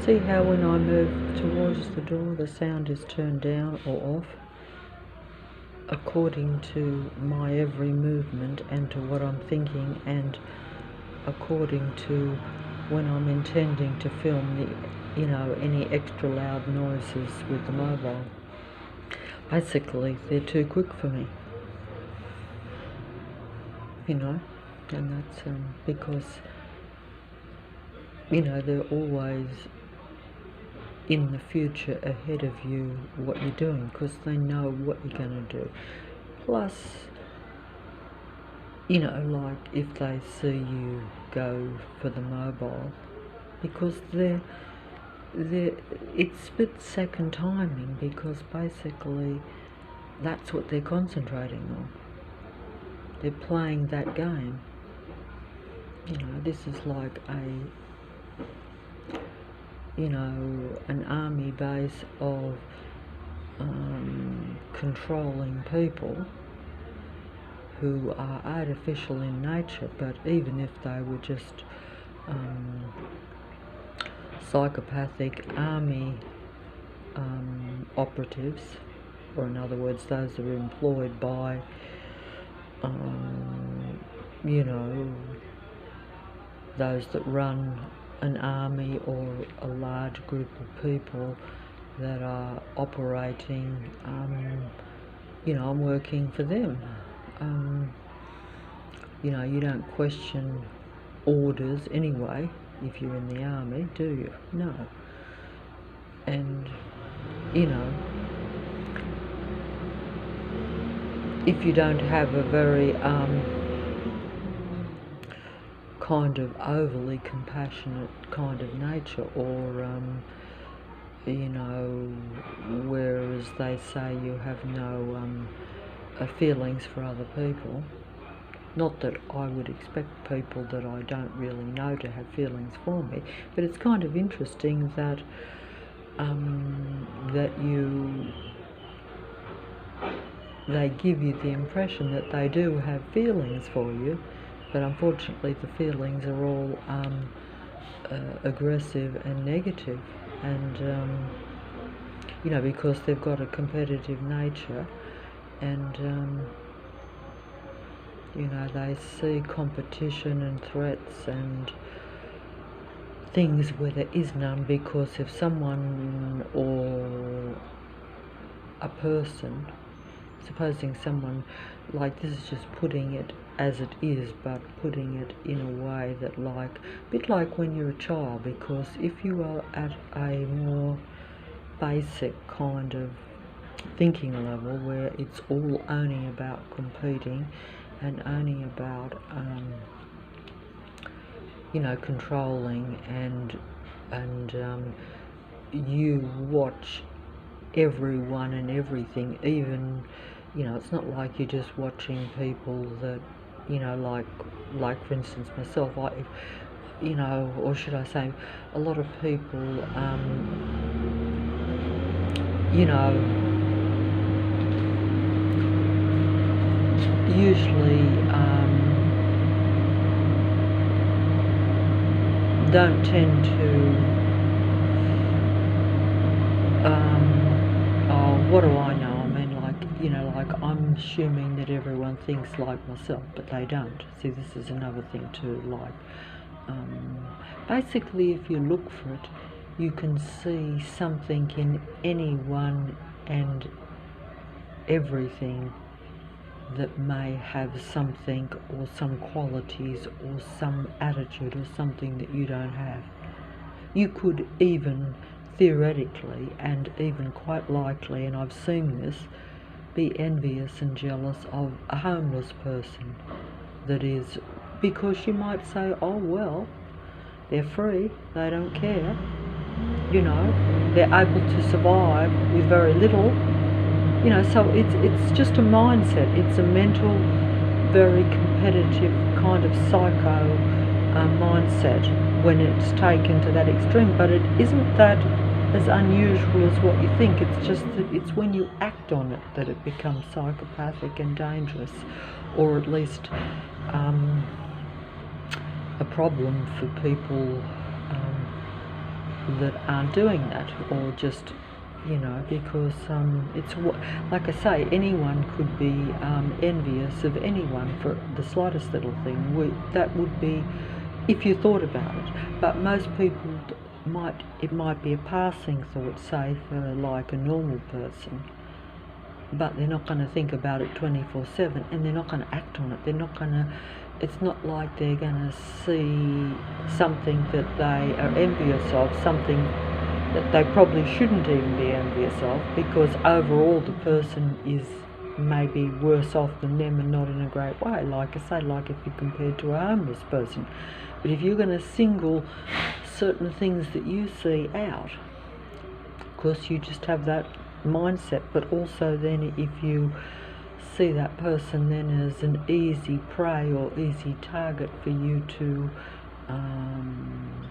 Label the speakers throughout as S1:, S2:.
S1: see how when I move towards the door, the sound is turned down or off according to my every movement and to what I'm thinking, and according to when I'm intending to film any extra loud noises with the mobile. Basically, they're too quick for me, and that's because they're always in the future ahead of you what you're doing, because they know what you're going to do. Plus, like if they see you go for the mobile, because it's split-second timing, because basically that's what they're concentrating on. They're playing that game. This is like an army base of controlling people who are artificial in nature, but even if they were just psychopathic army operatives, or in other words, those that are employed by those that run an army or a large group of people that are operating, I'm working for them. You don't question orders anyway if you're in the army, do you? No. And, if you don't have a very kind of overly compassionate kind of nature, or whereas they say you have no feelings for other people. Not that I would expect people that I don't really know to have feelings for me, but it's kind of interesting that they give you the impression that they do have feelings for you, but unfortunately the feelings are all aggressive and negative, and because they've got a competitive nature, and they see competition and threats and things where there is none, because if someone or a person, supposing someone, like, this is just putting it as it is, but putting it in a way that, like, a bit like when you're a child, because if you are at a more basic kind of thinking level where it's all only about competing and only about controlling, and you watch everyone and everything, even it's not like you're just watching people that like for instance myself, or should I say a lot of people usually don't tend to what do I know? I mean, like I'm assuming that everyone thinks like myself, but they don't. See, this is another thing too. Like, basically, if you look for it, you can see something in anyone and everything that may have something or some qualities or some attitude or something that you don't have. You could even theoretically, and even quite likely, and I've seen this, be envious and jealous of a homeless person. That is, because you might say, oh well, they're free, they don't care, they're able to survive with very little, so it's just a mindset. It's a mental, very competitive kind of psycho mindset when it's taken to that extreme, but it isn't that as unusual as what you think. It's just that it's when you act on it that it becomes psychopathic and dangerous, or at least a problem for people that aren't doing that, or just, you know, because it's like I say, anyone could be envious of anyone for the slightest little thing. That would be if you thought about it. But most people it might be a passing thought, say for like a normal person, but they're not going to think about it 24/7, and they're not going to act on it. They're not going to. It's not like they're going to see something that they are envious of, something that they probably shouldn't even be envious of, because overall the person is maybe worse off than them, and not in a great way. Like I say, like if you compare to a homeless person. But if you're going to single certain things that you see out, of course you just have that mindset. But also then if you see that person then as an easy prey or easy target for you to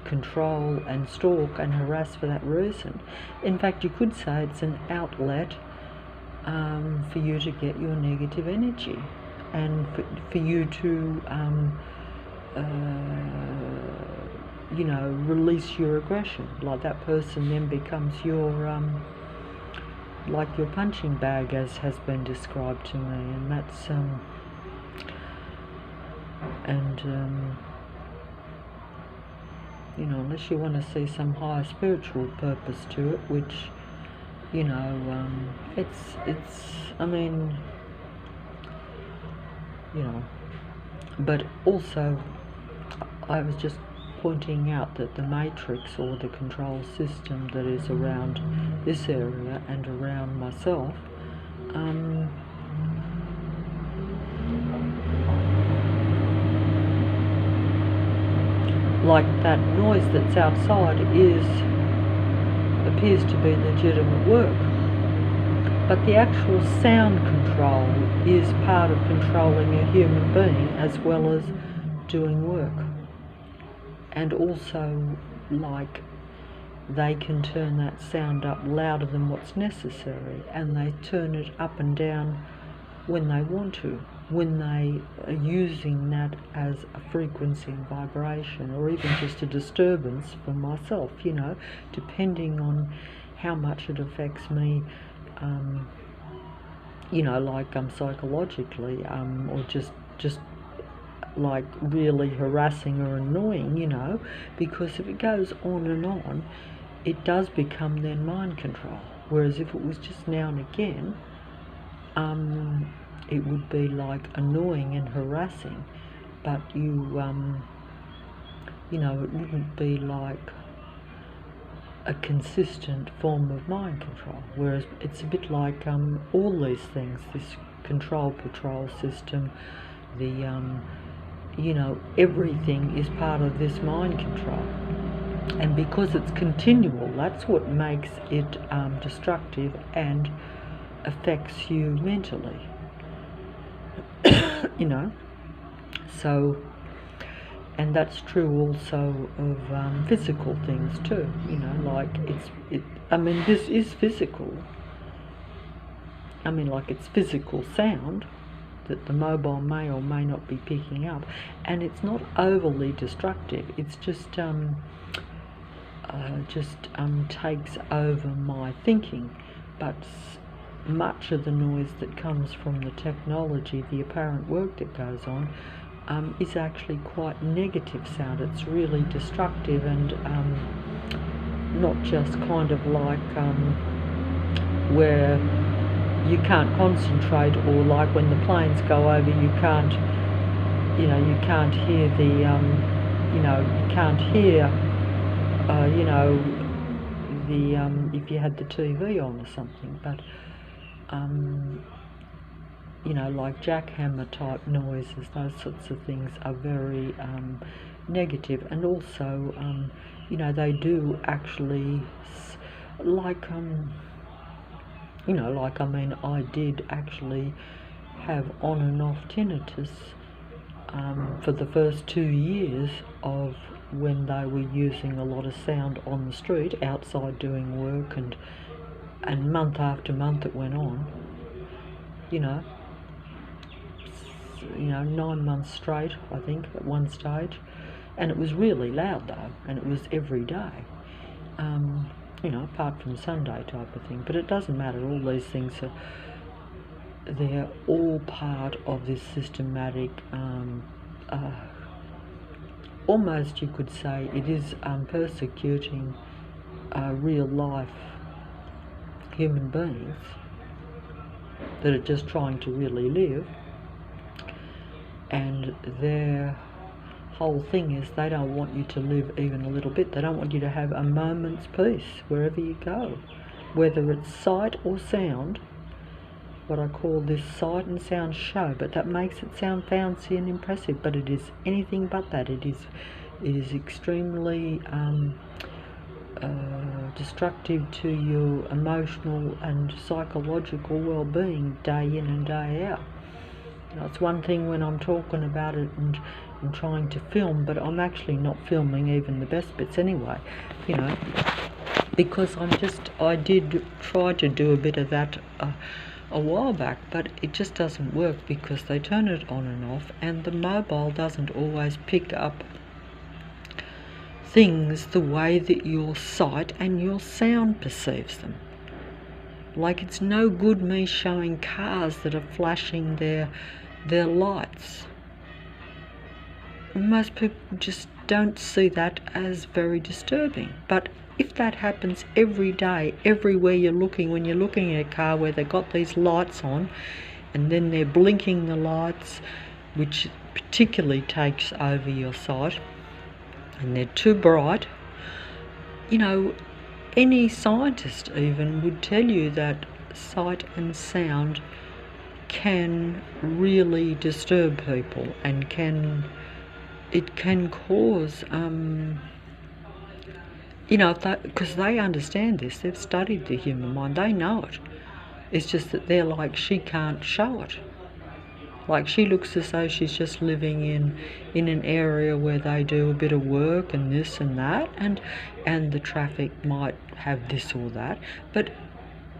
S1: control and stalk and harass for that reason. In fact, you could say it's an outlet for you to get your negative energy, and for you to you know, release your aggression. Like that person then becomes your like your punching bag, as has been described to me, and that's you know, unless you want to see some higher spiritual purpose to it, which, you know, it's I mean, you know, but also I was just pointing out that the matrix, or the control system that is around this area and around myself, like that noise that's outside appears to be legitimate work, but the actual sound control is part of controlling a human being as well as doing work. And also, like, they can turn that sound up louder than what's necessary, and they turn it up and down when they want to, when they are using that as a frequency and vibration, or even just a disturbance for myself, you know, depending on how much it affects me, you know, like psychologically, or just like really harassing or annoying, you know, because if it goes on and on, it does become then mind control. Whereas if it was just now and again, it would be like annoying and harassing, but you know, it wouldn't be like a consistent form of mind control. Whereas it's a bit like all these things, this control patrol system, the you know, everything is part of this mind control. And because it's continual, that's what makes it destructive and affects you mentally. You know, so, and that's true also of physical things too. You know, like I mean, this is physical. I mean, like, it's physical sound that the mobile may or may not be picking up, and it's not overly destructive. It's just takes over my thinking. But much of the noise that comes from the technology, the apparent work that goes on, is actually quite negative sound. It's really destructive, and not just kind of like where you can't concentrate, or like when the planes go over, you can't, you know, you can't hear the, you know, you can't hear, you know, the, if you had the TV on or something. But, you know, like jackhammer type noises, those sorts of things are very negative. And also, you know, they do actually, like, you know, like, I mean, I did actually have on and off tinnitus for the first 2 years of when they were using a lot of sound on the street outside doing work, and month after month it went on, you know, 9 months straight, I think, at one stage. And it was really loud though, and it was every day. apart from Sunday type of thing. But it doesn't matter. All these things they're all part of this systematic, almost you could say it is persecuting real life human beings that are just trying to really live, and their whole thing is they don't want you to live even a little bit. They don't want you to have a moment's peace wherever you go, whether it's sight or sound. What I call this sight and sound show, but that makes it sound fancy and impressive, but it is anything but that. It is extremely destructive to your emotional and psychological well-being day in and day out. It's one thing when I'm talking about it and trying to film, but I'm actually not filming even the best bits anyway, because I did try to do a bit of that a while back, but it just doesn't work because they turn it on and off, and the mobile doesn't always pick up things the way that your sight and your sound perceives them. Like, it's no good me showing cars that are flashing their lights. Most people just don't see that as very disturbing. But if that happens every day, everywhere you're looking, when you're looking at a car where they've got these lights on and then they're blinking the lights, which particularly takes over your sight, and they're too bright, any scientist even would tell you that sight and sound can really disturb people and it can cause, because they understand this, they've studied the human mind, they know it. It's just that they're like, she can't show it. Like, she looks as though she's just living in an area where they do a bit of work and this and that, and the traffic might have this or that. But,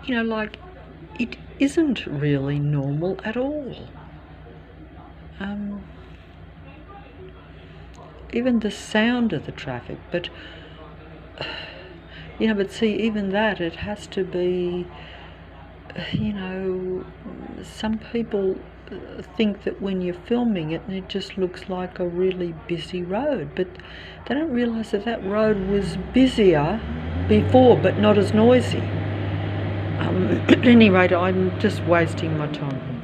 S1: it isn't really normal at all. Even the sound of the traffic, but see, even that, it has to be, some people think that when you're filming it, it just looks like a really busy road, but they don't realise that road was busier before, but not as noisy. At any rate, I'm just wasting my time.